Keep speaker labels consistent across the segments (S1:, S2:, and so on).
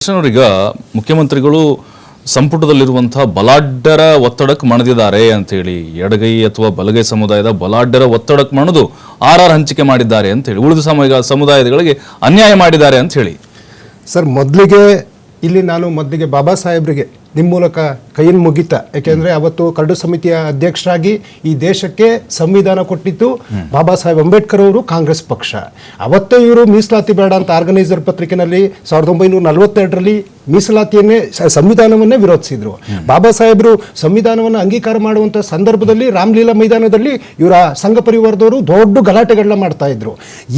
S1: ಈಗ ಮುಖ್ಯಮಂತ್ರಿಗಳು ಸಂಪುಟದಲ್ಲಿರುವಂತಹ ಬಲಾಢ್ಯರ ಒತ್ತಡಕ್ಕೆ ಮಣಿದಿದ್ದಾರೆ ಅಂತ ಹೇಳಿ ಎಡಗೈ ಅಥವಾ ಬಲಗೈ ಸಮುದಾಯದ ಬಲಾಢ್ಯರ ಒತ್ತಡಕ್ಕೆ ಮಣಿದು ಆರ್ಆರ್ ಹಂಚಿಕೆ ಮಾಡಿದ್ದಾರೆ ಅಂತ ಹೇಳಿ ಉಳಿದ ಸಮುದಾಯಗಳಿಗೆ ಅನ್ಯಾಯ ಮಾಡಿದ್ದಾರೆ ಅಂತ ಹೇಳಿ
S2: ಸರ್ ಇಲ್ಲಿ ನಾನು ಮೊದಲಿಗೆ ಬಾಬಾ ಸಾಹೇಬ್ರಿಗೆ ನಿಮ್ಮ ಮೂಲಕ ಕೈಯನ್ನು ಮುಗಿತ ಯಾಕೆಂದರೆ ಅವತ್ತು ಕರಡು ಸಮಿತಿಯ ಅಧ್ಯಕ್ಷರಾಗಿ ಈ ದೇಶಕ್ಕೆ ಸಂವಿಧಾನ ಕೊಟ್ಟಿದ್ದು ಬಾಬಾ ಸಾಹೇಬ್ ಅಂಬೇಡ್ಕರ್ ಅವರು ಕಾಂಗ್ರೆಸ್ ಪಕ್ಷ. ಅವತ್ತೇ ಇವರು ಮೀಸಲಾತಿ ಬೇಡ ಅಂತ ಆರ್ಗನೈಸರ್ ಪತ್ರಿಕೆಯಲ್ಲಿ 1942ರಲ್ಲಿ ಮೀಸಲಾತಿಯನ್ನೇ ಸಂವಿಧಾನವನ್ನೇ ವಿರೋಧಿಸಿದ್ರು. ಬಾಬಾ ಸಾಹೇಬರು ಸಂವಿಧಾನವನ್ನು ಅಂಗೀಕಾರ ಮಾಡುವಂಥ ಸಂದರ್ಭದಲ್ಲಿ ರಾಮಲೀಲಾ ಮೈದಾನದಲ್ಲಿ ಇವರ ಸಂಘ ಪರಿವಾರದವರು ದೊಡ್ಡ ಗಲಾಟೆಗಳನ್ನ ಮಾಡ್ತಾ ಇದ್ರು.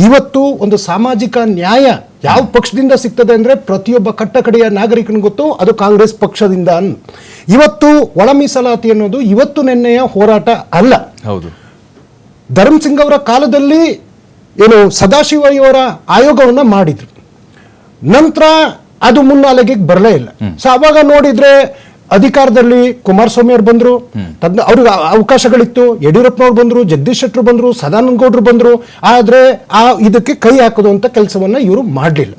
S2: ಇವತ್ತು ಒಂದು ಸಾಮಾಜಿಕ ನ್ಯಾಯ ಯಾವ ಪಕ್ಷದಿಂದ ಸಿಗ್ತದೆ ಅಂದರೆ ಪ್ರತಿಯೊಬ್ಬ ಕಟ್ಟಕಡೆಯ ನಾಗರಿಕನಿಗೆ ಗೊತ್ತು, ಅದು ಕಾಂಗ್ರೆಸ್ ಪಕ್ಷದಿಂದ. ಇವತ್ತು ಒಳ ಮೀಸಲಾತಿ ಅನ್ನೋದು ಇವತ್ತು ನೆನ್ನೆಯ ಹೋರಾಟ ಅಲ್ಲ.
S1: ಹೌದು,
S2: ಧರ್ಮಸಿಂಗ್ ಅವರ ಕಾಲದಲ್ಲಿ ಸದಾಶಿವಯ್ಯವರ ಆಯೋಗವನ್ನ ಮಾಡಿದ್ರು. ನಂತರ ಅದು ಮುನ್ನಾಲೆಗೆ ಬರಲೇ ಇಲ್ಲ. ಸೊ ಅವಾಗ ನೋಡಿದ್ರೆ ಅಧಿಕಾರದಲ್ಲಿ ಕುಮಾರಸ್ವಾಮಿ ಅವರು ಬಂದ್ರು, ಅವ್ರಿಗೆ ಅವಕಾಶಗಳಿತ್ತು. ಯಡಿಯೂರಪ್ಪನವ್ರು ಬಂದ್ರು, ಜಗದೀಶ್ ಶೆಟ್ಟರು ಬಂದ್ರು, ಸದಾನಂದ ಗೌಡರು ಬಂದ್ರು. ಆದ್ರೆ ಇದಕ್ಕೆ ಕೈ ಹಾಕೋದು ಅಂತ ಕೆಲಸವನ್ನ ಇವರು ಮಾಡಲಿಲ್ಲ.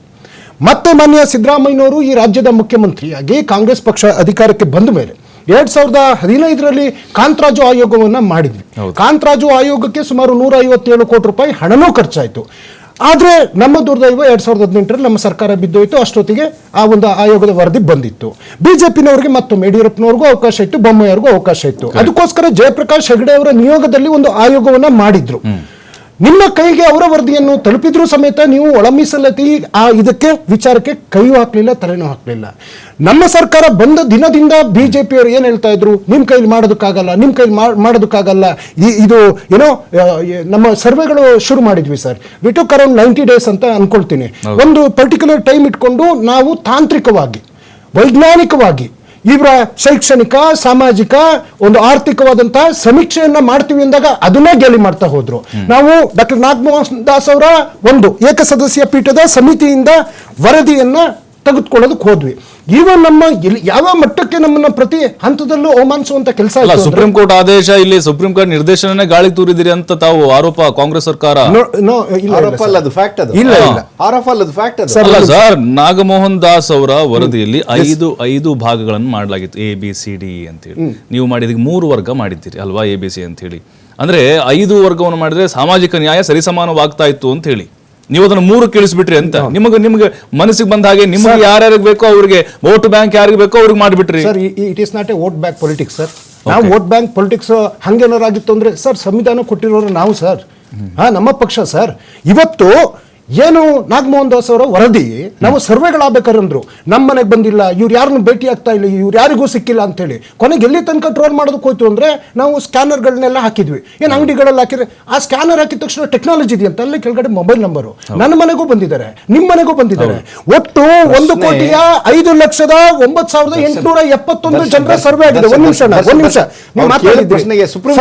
S2: ಮತ್ತೆ ಮಾನ್ಯ ಸಿದ್ದರಾಮಯ್ಯನವರು ಈ ರಾಜ್ಯದ ಮುಖ್ಯಮಂತ್ರಿಯಾಗಿ ಕಾಂಗ್ರೆಸ್ ಪಕ್ಷ ಅಧಿಕಾರಕ್ಕೆ ಬಂದ ಮೇಲೆ 2015ರಲ್ಲಿ ಕಾಂತರಾಜು ಆಯೋಗವನ್ನ ಮಾಡಿದ್ವಿ. ಕಾಂತರಾಜು ಆಯೋಗಕ್ಕೆ ಸುಮಾರು 157 ಕೋಟಿ ರೂಪಾಯಿ ಹಣನೂ ಖರ್ಚಾಯಿತು. ಆದ್ರೆ ನಮ್ಮ ದುರ್ದೈವ 2018ರಲ್ಲಿ ನಮ್ಮ ಸರ್ಕಾರ ಬಿದ್ದೋಯ್ತು. ಅಷ್ಟೊತ್ತಿಗೆ ಆ ಒಂದು ಆಯೋಗದ ವರದಿ ಬಂದಿತ್ತು. ಬಿಜೆಪಿನವರಿಗೆ ಮತ್ತೊಮ್ಮೆ ಯಡಿಯೂರಪ್ಪನವ್ರಿಗೂ ಅವಕಾಶ ಇತ್ತು, ಬೊಮ್ಮಾಯಿಯವ್ರಿಗೂ ಅವಕಾಶ ಇತ್ತು. ಅದಕ್ಕೋಸ್ಕರ ಜಯಪ್ರಕಾಶ್ ಹೆಗಡೆ ಅವರ ನಿಯೋಗದಲ್ಲಿ ಒಂದು ಆಯೋಗವನ್ನ ಮಾಡಿದ್ರು. ನಿಮ್ಮ ಕೈಗೆ ಅವರ ವರದಿಯನ್ನು ತಲುಪಿದ್ರೂ ಸಮೇತ ನೀವು ಒಳ ಮೀಸಲಾತಿ ಇದಕ್ಕೆ ವಿಚಾರಕ್ಕೆ ಕೈಯೂ ಹಾಕ್ಲಿಲ್ಲ, ತಲೆನೂ ಹಾಕ್ಲಿಲ್ಲ. ನಮ್ಮ ಸರ್ಕಾರ ಬಂದ ದಿನದಿಂದ ಬಿಜೆಪಿಯವರು ಏನ್ ಹೇಳ್ತಾ ಇದ್ರು, ನಿಮ್ ಕೈಲಿ ಮಾಡೋದಕ್ಕಾಗಲ್ಲ, ನಿಮ್ ಕೈಲಿ ಮಾಡೋದಕ್ಕಾಗಲ್ಲ. ಇದು ನಮ್ಮ ಸರ್ವೆಗಳು ಶುರು ಮಾಡಿದ್ವಿ sir. We took around 90 days ಅಂತ ಅನ್ಕೊಳ್ತೀನಿ. ಒಂದು ಪರ್ಟಿಕ್ಯುಲರ್ ಟೈಮ್ ಇಟ್ಕೊಂಡು ನಾವು ತಾಂತ್ರಿಕವಾಗಿ ವೈಜ್ಞಾನಿಕವಾಗಿ ಇವರ ಶೈಕ್ಷಣಿಕ, ಸಾಮಾಜಿಕ, ಒಂದು ಆರ್ಥಿಕವಾದಂತಹ ಸಮೀಕ್ಷೆಯನ್ನ ಮಾಡ್ತೀವಿ ಅಂದಾಗ ಅದನ್ನೇ ಗೇಲಿ ಮಾಡ್ತಾ ಹೋದ್ರು. ನಾವು ಡಾಕ್ಟರ್ ನಾಗಮೋಹನ್ ದಾಸ್ ಅವರ ಒಂದು ಏಕಸದಸ್ಯ ಪೀಠದ ಸಮಿತಿಯಿಂದ ವರದಿಯನ್ನ ತೆಗೆದುಕೊಳ್ಳೋದಕ್ಕೆ ಹೋದ್ವಿ. ಈವನ್ ನಮ್ಮ ಯಾವ ಮಟ್ಟಕ್ಕೆ ನಮ್ಮನ್ನ ಪ್ರತಿ ಹಂತದಲ್ಲೂ ಅವಮಾನಿಸುವಂತ ಕೆಲಸ.
S1: ಸುಪ್ರೀಂ ಕೋರ್ಟ್ ಆದೇಶ, ಇಲ್ಲಿ ಸುಪ್ರೀಂ ಕೋರ್ಟ್ ನಿರ್ದೇಶನ ಗಾಳಿ ತೂರಿದಿರಿ ಅಂತ ತಾವು ಆರೋಪ ಕಾಂಗ್ರೆಸ್ ಸರ್ಕಾರ. ಸರ್, ನಾಗಮೋಹನ್ ದಾಸ್ ಅವರ ವರದಿಯಲ್ಲಿ 5 ಭಾಗಗಳನ್ನು ಮಾಡಲಾಗಿತ್ತು, ABCD ಅಂತ ಹೇಳಿ. ನೀವು ಮಾಡಿದ 3 ವರ್ಗ ಮಾಡಿದ್ದೀರಿ ಅಲ್ವಾ, ABC ಅಂತ ಹೇಳಿ. ಅಂದ್ರೆ 5 ವರ್ಗವನ್ನು ಮಾಡಿದ್ರೆ ಸಾಮಾಜಿಕ ನ್ಯಾಯ ಸರಿಸಮಾನವಾಗ್ತಾ ಇತ್ತು ಅಂತ ಹೇಳಿ ನೀವು ಅದನ್ನು 3 ಕೇಳಿಸ್ಬಿಟ್ರಿ ಅಂತ. ನಿಮಗೆ ಮನಸ್ಸಿಗೆ ಬಂದ ಹಾಗೆ ನಿಮಗೆ ಯಾರ್ಯಾರಿಗೆ ಬೇಕೋ ಅವ್ರಿಗೆ ವೋಟ್ ಬ್ಯಾಂಕ್ ಯಾರಿಗೆ ಬೇಕೋ ಅವ್ರಿಗೆ ಮಾಡಿಬಿಟ್ರಿ.
S2: Sir, it is not a vote bank politics sir. ನಾವು ವೋಟ್ ಬ್ಯಾಂಕ್ ಪೊಲಿಟಿಕ್ಸ್ ಹಂಗೇನಾರಾಗಿತ್ತು ಅಂದ್ರೆ ಸರ್, ಸಂವಿಧಾನ ಕೊಟ್ಟಿರೋರು ನಾವು ಸರ್, ನಮ್ಮ ಪಕ್ಷ ಸರ್. ಇವತ್ತು ಏನು ನಾಗಮೋಹನ್ ದಾಸ್ ಅವರ ವರದಿ ನಾವು ಸರ್ವೆಗಳಾಗಬೇಕಾರಂದ್ರು, ನಮ್ಮ ಮನೆಗೆ ಬಂದಿಲ್ಲ, ಇವ್ರು ಯಾರನ್ನು ಭೇಟಿ ಆಗ್ತಾ ಇಲ್ಲ, ಇವ್ರು ಯಾರಿಗೂ ಸಿಕ್ಕಿಲ್ಲ ಅಂತ ಹೇಳಿ ಕೊನೆಗೆ ಎಲ್ಲಿ ತನಕ ಟ್ರೋಲ್ ಮಾಡೋದಕ್ಕೆ ಹೋಯ್ತು ಅಂದ್ರೆ ನಾವು ಸ್ಕ್ಯಾನರ್ಗಳನ್ನೆಲ್ಲ ಹಾಕಿದ್ವಿ. ಏನು ಅಂಗಡಿಗಳಲ್ಲಿ ಹಾಕಿದ್ರೆ ಆ ಸ್ಕ್ಯಾನರ್ ಹಾಕಿದ ತಕ್ಷಣ ಟೆಕ್ನಾಲಜಿ ಇದೆ ಅಂತ ಅಲ್ಲಿ ಕೆಳಗಡೆ ಮೊಬೈಲ್ ನಂಬರು ನನ್ನ ಮನೆಗೂ ಬಂದಿದ್ದಾರೆ, ನಿಮ್ಮ ಮನೆಗೂ ಬಂದಿದ್ದಾರೆ. ಒಟ್ಟು 1,05,09,871 ಜನರ ಸರ್ವೆ ಆಗಿದೆ. ಒಂದ್ ನಿಮಿಷ ಸುಪ್ರೀಂ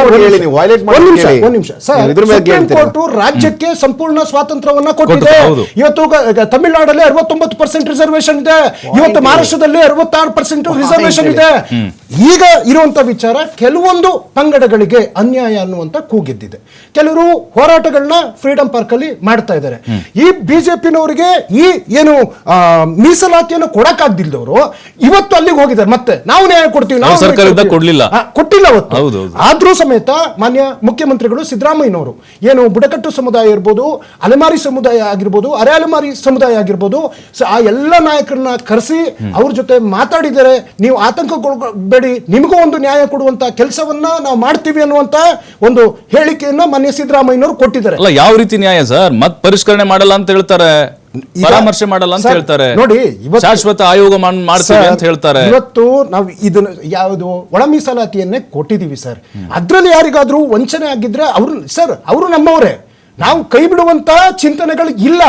S2: ಕೋರ್ಟ್ ರಾಜ್ಯಕ್ಕೆ ಸಂಪೂರ್ಣ ಸ್ವಾತಂತ್ರ್ಯವನ್ನ ಕೊಟ್ಟಿದೆ. ಇವತ್ತು ತಮಿಳುನಾಡಲ್ಲಿ 69% ರಿಸರ್ವೇಶನ್ ಇದೆ, ಇವತ್ತು ಮಹಾರಾಷ್ಟ್ರದಲ್ಲಿ 66% ರಿಸರ್ವೇಶನ್ ಇದೆ. ಈಗ ಇರುವಂತ ವಿಚಾರ ಕೆಲವೊಂದು ಪಂಗಡಗಳಿಗೆ ಅನ್ಯಾಯ ಅನ್ನುವಂತ ಕೂಗಿದ್ದಿದೆ. ಕೆಲವರು ಹೋರಾಟಗಳನ್ನ ಫ್ರೀಡಂ ಪಾರ್ಕ್ ಅಲ್ಲಿ ಮಾಡ್ತಾ ಇದ್ದಾರೆ. ಈ ಬಿಜೆಪಿನವರಿಗೆ ಈ ಏನು ಮೀಸಲಾತಿಯನ್ನು ಕೊಡಕ್ಕಾಗ್ದಿಲ್ದವರು ಇವತ್ತು ಅಲ್ಲಿಗೆ ಹೋಗಿದ್ದಾರೆ. ಮತ್ತೆ ನಾವು ನ್ಯಾಯ ಕೊಡ್ತೀವಿ, ನಾವು ಕೊಟ್ಟಿಲ್ಲ ಅವತ್ತು. ಆದ್ರೂ ಸಮೇತ ಮಾನ್ಯ ಮುಖ್ಯಮಂತ್ರಿಗಳು ಸಿದ್ದರಾಮಯ್ಯನವರು ಏನು ಬುಡಕಟ್ಟು ಸಮುದಾಯ ಇರ್ಬೋದು, ಅಲೆಮಾರಿ ಸಮುದಾಯ ಆಗಿರ್ಬೋದು, ಅರೆ ಅಲೆಮಾರಿ ಸಮುದಾಯ ಆಗಿರ್ಬೋದು, ಆ ಎಲ್ಲ ನಾಯಕರನ್ನ ಕರೆಸಿ ಅವ್ರ ಜೊತೆ ಮಾತಾಡಿದರೆ ನೀವು ಆತಂಕಗೊಳ್ಳಬೇಡಿ, ನಿಮಗೂ ಒಂದು ನ್ಯಾಯ ಕೊಡುವಂತ ಕೆಲಸವನ್ನ ನಾವು ಮಾಡ್ತೀವಿ ಅನ್ನುವಂತ ಒಂದು ಹೇಳಿಕೆಯನ್ನ ಮಾನ್ಯ ಸಿದ್ದರಾಮಯ್ಯನವರು ಕೊಟ್ಟಿದ್ದಾರೆ.
S1: ಅಲ್ಲ, ಯಾವ ರೀತಿ ನ್ಯಾಯ ಸರ್? ಮತ್ ಪರಿಷ್ಕರಣೆ ಮಾಡಲ್ಲ ಅಂತ ಹೇಳ್ತಾರೆ, ಪರಾಮರ್ಶೆ ಮಾಡಲ್ಲ ಅಂತ ಹೇಳ್ತಾರೆ,
S2: ನೋಡಿ
S1: ಶಾಶ್ವತ ಆಯೋಗ ಮಾಡ್ತೀವಿ ಅಂತ ಹೇಳ್ತಾರೆ.
S2: ಇವತ್ತು ನಾವು ಇದನ್ನ ಯಾವುದು ಒಳ ಮೀಸಲಾತಿಯನ್ನೇ ಕೊಟ್ಟಿದೀವಿ ಸರ್. ಅದ್ರಲ್ಲಿ ಯಾರಿಗಾದ್ರೂ ವಂಚನೆ ಆಗಿದ್ರೆ ಅವರು ನಮ್ಮವರೇ, ನಾವು ಕೈ ಬಿಡುವಂತ ಚಿಂತನೆಗಳು ಇಲ್ಲ.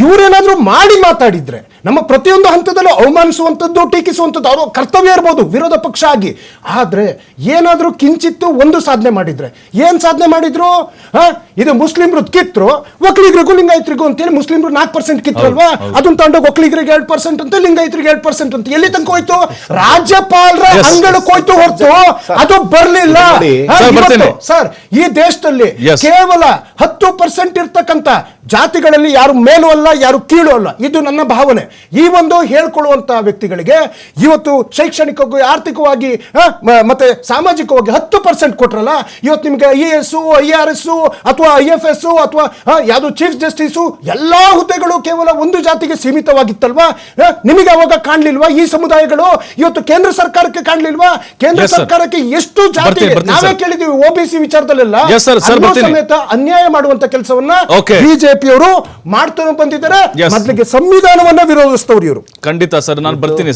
S2: ಇವರೇನಾದ್ರೂ ಮಾಡಿ ಮಾತಾಡಿದ್ರೆ ನಮ್ಮ ಪ್ರತಿಯೊಂದು ಹಂತದಲ್ಲೂ ಅವಮಾನಿಸುವಂಥದ್ದು, ಟೀಕಿಸುವಂಥದ್ದು ಅವರ ಕರ್ತವ್ಯ ಇರ್ಬೋದು ವಿರೋಧ ಪಕ್ಷ ಆಗಿ. ಆದ್ರೆ ಏನಾದ್ರೂ ಕಿಂಚಿತ್ತು ಒಂದು ಸಾಧನೆ ಮಾಡಿದ್ರೆ, ಏನ್ ಸಾಧನೆ ಮಾಡಿದ್ರು? ಇದು ಮುಸ್ಲಿಮ್ರು ಕಿತ್ರು, ಒಕ್ಕಲಿಗರಿಗೂ ಲಿಂಗಾಯತರಿಗೂ ಅಂತೇಳಿ ಮುಸ್ಲಿಮ್ರು 4% ಕಿತ್ರಲ್ವಾ, ಅದನ್ನ ತಗೊಂಡೋಗಿ ಒಕ್ಕಲಿಗರಿಗೆ 2% ಅಂತ, ಲಿಂಗಾಯತರಿಗೆ 2% ಅಂತ. ಎಲ್ಲಿ ತನಕ ಹೋಯ್ತು? ರಾಜ್ಯಪಾಲರ ಅಂಗಳಕ್ಕೆ ಹೋಯ್ತು ಹೊರತು ಅದು ಬರ್ಲಿಲ್ಲ ಸರ್. ಈ ದೇಶದಲ್ಲಿ ಕೇವಲ 10% ಇರ್ತಕ್ಕಂಥ ಜಾತಿಗಳಲ್ಲಿ ಯಾರು ಮೇಲೂ ಅಲ್ಲ, ಯಾರು ಕೀಳು ಅಲ್ಲ. ಇದು ನನ್ನ ಭಾವನೆ. ಈ ಒಂದು ಹೇಳ್ಕೊಳ್ಳುವಂತ ವ್ಯಕ್ತಿಗಳಿಗೆ ಇವತ್ತು ಶೈಕ್ಷಣಿಕವಾಗಿ, ಆರ್ಥಿಕವಾಗಿ ಮತ್ತೆ ಸಾಮಾಜಿಕವಾಗಿ 10% ಕೊಟ್ರಲ್ಲ, ಇವತ್ತು ನಿಮ್ಗೆ IAS, IRS ಅಥವಾ IFS ಅಥವಾ ಯಾವುದು ಚೀಫ್ ಜಸ್ಟಿಸ್ ಎಲ್ಲಾ ಹುದ್ದೆಗಳು ಕೇವಲ ಒಂದು ಜಾತಿಗೆ ಸೀಮಿತವಾಗಿತ್ತಲ್ವಾ? ನಿಮಗೆ ಅವಾಗ ಕಾಣ್ಲಿಲ್ವಾ ಈ ಸಮುದಾಯಗಳು? ಇವತ್ತು ಕೇಂದ್ರ ಸರ್ಕಾರಕ್ಕೆ ಕಾಣ್ಲಿಲ್ವಾ? ಕೇಂದ್ರ ಸರ್ಕಾರಕ್ಕೆ ಎಷ್ಟು ಜಾತಿ ನಾವೇ ಕೇಳಿದೀವಿ OBC ವಿಚಾರದಲ್ಲೆಲ್ಲ ಸಮೇತ ಅನ್ಯಾಯ ಮಾಡುವಂತ ಕೆಲಸವನ್ನ ಬಿಜೆಪಿಯವರು ಮಾಡ್ತಾ ಬಂದಿದ್ದಾರೆ. ಮೊದಲಿಗೆ ಸಂವಿಧಾನವನ್ನ ವಿರೋಧಿಸ್ತವ್ರು ಇವರು.
S1: ಖಂಡಿತ ಸರ್, ನಾನು ಬರ್ತೀನಿ.